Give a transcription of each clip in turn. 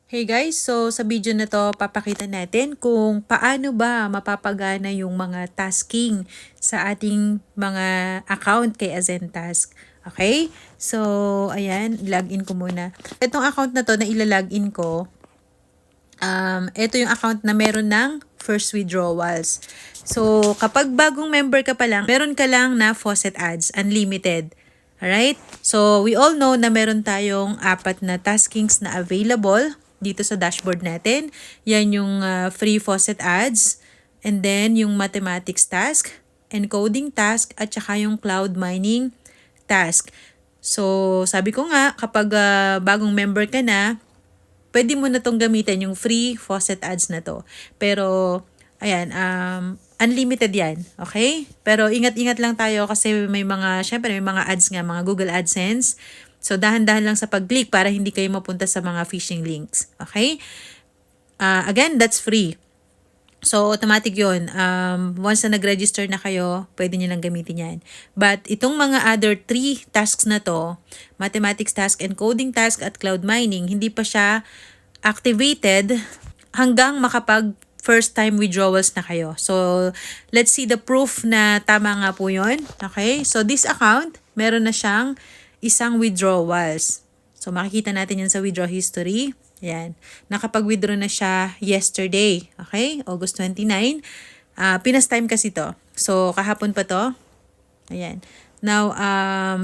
Hey guys, so sa video na to, papakita natin kung paano ba mapapagana yung mga tasking sa ating mga account kay Azentask. Okay? So, ayan, login ko muna. Itong account na to na ilalogin ko, ito yung account na meron ng first withdrawals. So, kapag bagong member ka pa lang, meron ka lang na faucet ads, unlimited. Alright? So, we all know na meron tayong 4 na taskings na available dito sa dashboard natin. Yan yung free faucet ads, and then yung mathematics task, encoding task, at saka yung cloud mining task. So, sabi ko nga, kapag bagong member ka na, pwede mo na tong gamitin yung free faucet ads na to. Pero, ayan, unlimited yan. Okay? Pero ingat-ingat lang tayo kasi syempre may mga ads nga, mga Google AdSense. So, dahan-dahan lang sa pag-click para hindi kayo mapunta sa mga phishing links. Okay? Again, that's free. So, automatic yun. Once na nag-register na kayo, pwede nyo lang gamitin yan. But, itong mga other 3 tasks na to, mathematics task, encoding task, at cloud mining, hindi pa siya activated hanggang makapag first time withdrawals na kayo. So, let's see the proof na tama nga po yun. Okay? So, this account, meron na siyang isang withdrawals. So, makikita natin yan sa withdraw history. Ayan. Nakapag-withdraw na siya yesterday. Okay? August 29. Pinas time kasi to. So, kahapon pa to. Ayan. Now,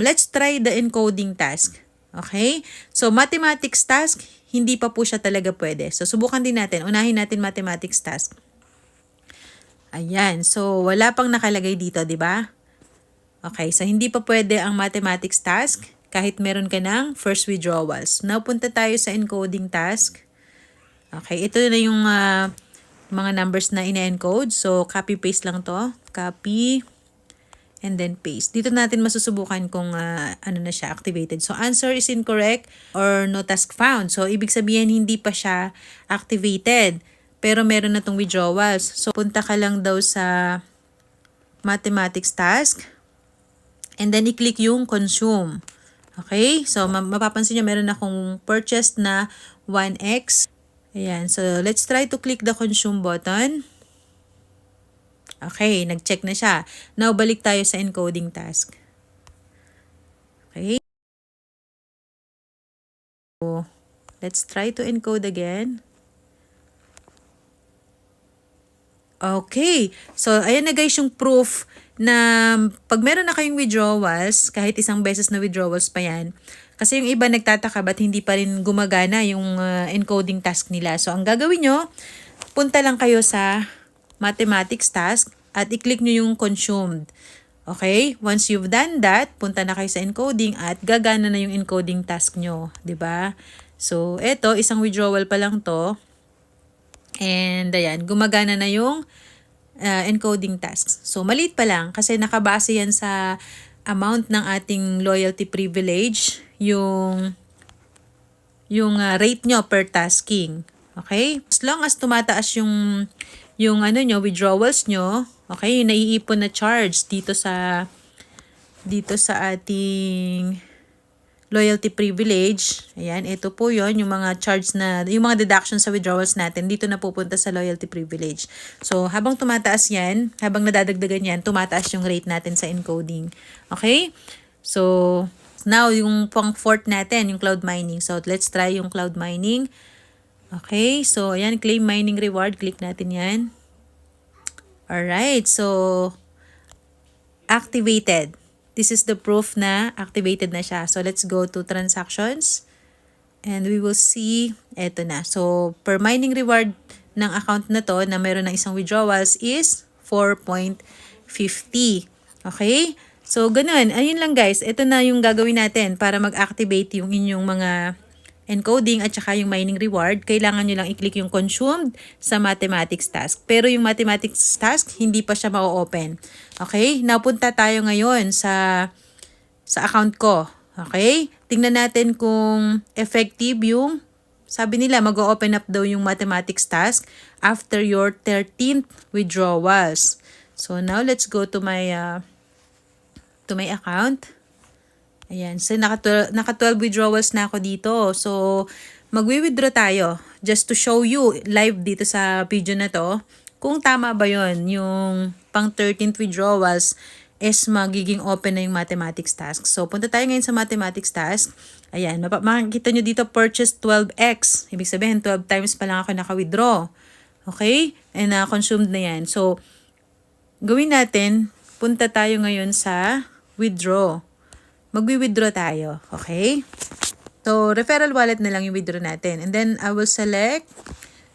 let's try the encoding task. Okay? So, mathematics task, hindi pa po siya talaga pwede. So, subukan din natin. Unahin natin mathematics task. Ayan. So, wala pang nakalagay dito, di ba? Okay, so hindi pa pwede ang mathematics task kahit meron ka ng first withdrawals. Now, punta tayo sa encoding task. Okay, ito na yung mga numbers na ina-encode. So, copy-paste lang to. Copy, and then paste. Dito natin masusubukan kung ano na siya, activated. So, answer is incorrect or no task found. So, ibig sabihin hindi pa siya activated. Pero meron na tong withdrawals. So, punta ka lang daw sa mathematics task. And then, i-click yung consume. Okay? So, mapapansin nyo, meron akong purchased na 1x. Ayan. So, let's try to click the consume button. Okay. Nag-check na siya. Now, balik tayo sa encoding task. Okay. So, let's try to encode again. Okay. So, ayan na guys yung proof na pag meron na kayong withdrawals, kahit isang beses na withdrawals pa yan, kasi yung iba nagtataka ba't hindi pa rin gumagana yung encoding task nila. So, ang gagawin nyo, punta lang kayo sa mathematics task at i-click nyo yung consumed. Okay? Once you've done that, punta na kayo sa encoding at gagana na yung encoding task nyo. 'Di ba? So, eto, isang withdrawal pa lang to. And ayan, gumagana na yung encoding tasks. So, maliit pa lang kasi nakabase yan sa amount ng ating loyalty privilege, yung rate nyo per tasking. Okay? As long as tumataas yung ano nyo, withdrawals nyo, okay, yung naiipon na charge dito sa ating loyalty privilege. Ayan, ito po yon yung mga charge na, yung mga deductions sa withdrawals natin, dito na pupunta sa loyalty privilege. So, habang tumataas yan, habang nadadagdagan yan, tumataas yung rate natin sa encoding. Okay? So, now, yung pang fourth natin, yung cloud mining. So, let's try yung cloud mining. Okay? So, ayan, claim mining reward. Click natin yan. Alright. So, activated. This is the proof na activated na siya. So, let's go to transactions. And we will see, eto na. So, per mining reward ng account na to na meron ng isang withdrawals is 4.50. Okay? So, ganun. Ayun lang guys. Ito na yung gagawin natin para mag-activate yung inyong mga encoding at saka yung mining reward. Kailangan nyo lang i-click yung consumed sa mathematics task. Pero yung mathematics task, hindi pa siya ma-open. Okay? Now, punta tayo ngayon sa account ko. Okay? Tingnan natin kung effective yung, sabi nila, mag-open up daw yung mathematics task after your 13th withdrawals. So, now, let's go to my account. Ayan. So, naka 12 withdrawals na ako dito. So, magwi-withdraw tayo. just to show you live dito sa video na to, kung tama ba yon yung pang 13th withdrawals is magiging open na yung mathematics task. So, punta tayo ngayon sa mathematics task. Ayan, makikita nyo dito, purchase 12x. Ibig sabihin, 12 times pa lang ako naka-withdraw. Okay? And consumed na yan. So, gawin natin, punta tayo ngayon sa withdraw. Magwi-withdraw tayo. Okay? So, referral wallet na lang yung withdraw natin. And then, I will select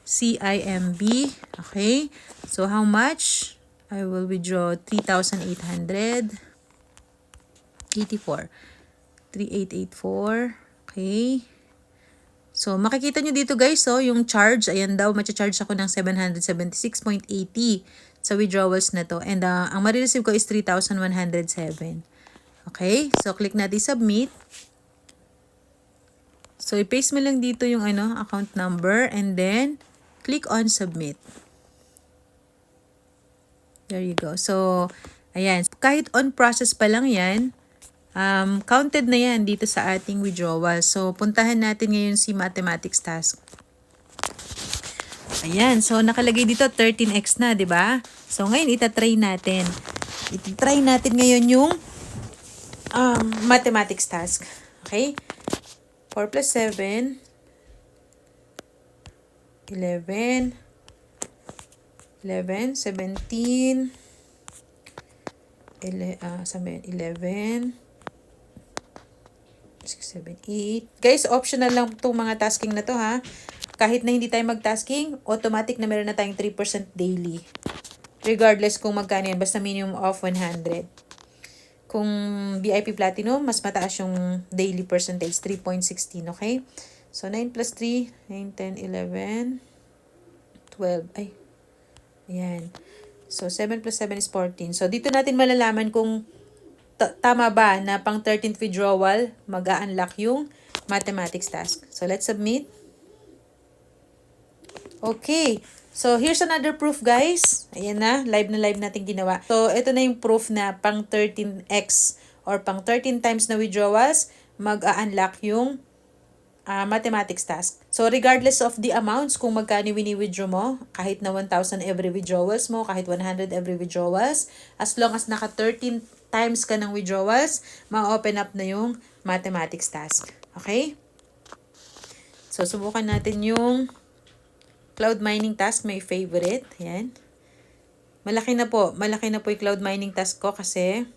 CIMB. Okay? So, how much? I will withdraw 3,884. 3884. Okay. So, makikita nyo dito guys, so, yung charge, ayan daw, matcha-charge ako ng 776.80 sa withdrawals na to. And ang marireceive ko is 3,107. Okay. So, click natin submit. So, i-paste mo lang dito yung account number and then click on submit. There you go. So, ayan. Kahit on process pa lang yan, counted na yan dito sa ating withdrawal. So, puntahan natin ngayon si mathematics task. Ayan. So, nakalagay dito 13x na, di ba? So, ngayon itatry natin. Itatry natin ngayon yung mathematics task. Okay? 4 plus 7, 11, 17, 11, 6, 7, 8. Guys, optional lang itong mga tasking na to ha. Kahit na hindi tayo mag-tasking, automatic na meron na tayong 3% daily. Regardless kung magkano yan, basta minimum of 100. Kung VIP Platinum, mas mataas yung daily percentage, 3.16, okay? So, 9 plus 3, 9, 10, 11, 12, ay. Ayan. So, 7 plus 7 is 14. So, dito natin malalaman kung tama ba na pang 13th withdrawal, mag-a-unlock yung mathematics task. So, let's submit. Okay. So, here's another proof, guys. Ayan na live natin ginawa. So, ito na yung proof na pang 13x or pang 13 times na withdrawals, mag-a-unlock yung mathematics task. So, regardless of the amounts, kung magkano wini-withdraw mo, kahit na 1,000 every withdrawals mo, kahit 100 every withdrawals, as long as naka 13 times ka ng withdrawals, ma-open up na yung mathematics task. Okay? So, subukan natin yung cloud mining task, my favorite. Ayan. Malaki na po yung cloud mining task ko kasi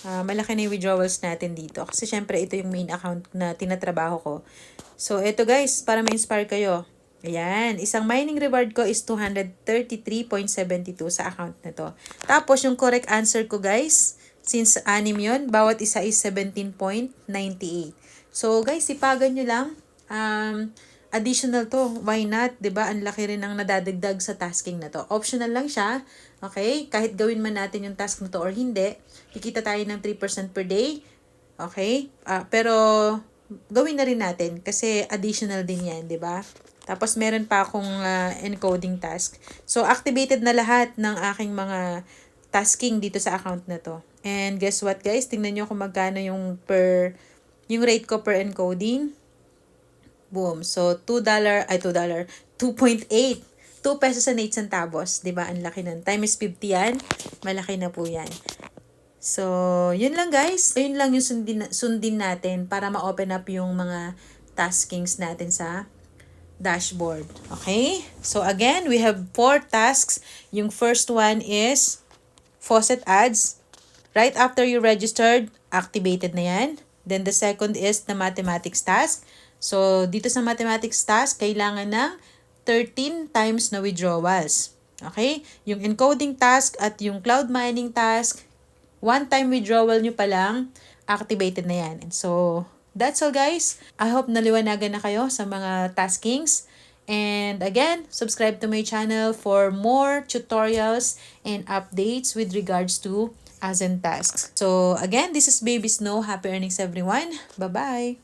malaki na yung withdrawals natin dito. Kasi syempre, ito yung main account na tinatrabaho ko. So, ito guys, para ma-inspire kayo. Ayan, isang mining reward ko is 233.72 sa account na to. Tapos, yung correct answer ko guys, since 6 yun, bawat isa is 17.98. So, guys, sipagan nyo lang. Additional to. Why not? 'Di ba? Ang laki rin ang nadadagdag sa tasking na to. Optional lang siya. Okay? Kahit gawin man natin yung task na to or hindi, kikita tayo ng 3% per day. Okay? Pero gawin na rin natin kasi additional din 'yan, 'di ba? Tapos meron pa akong encoding task. So activated na lahat ng aking mga tasking dito sa account na to. And guess what, guys? Tingnan niyo kung magkano yung rate ko per encoding. Boom. So, $2, 2.8. 2 pesos and 8 centavos. Diba? Ang laki nun. Time is 50 yan. Malaki na po yan. So, yun lang guys. Yun lang yung sundin natin para ma-open up yung mga taskings natin sa dashboard. Okay? So, again, we have 4 tasks. Yung first one is faucet ads. Right after you registered, activated na yan. Then, the second is the mathematics task. So, dito sa mathematics task, kailangan ng 13 times na withdrawals. Okay? Yung encoding task at yung cloud mining task, one-time withdrawal nyo pa lang, activated na yan. And so, that's all guys. I hope naliwanagan na kayo sa mga taskings. And again, subscribe to my channel for more tutorials and updates with regards to Ascend tasks. So, again, this is Baby Snow. Happy earnings everyone. Bye-bye!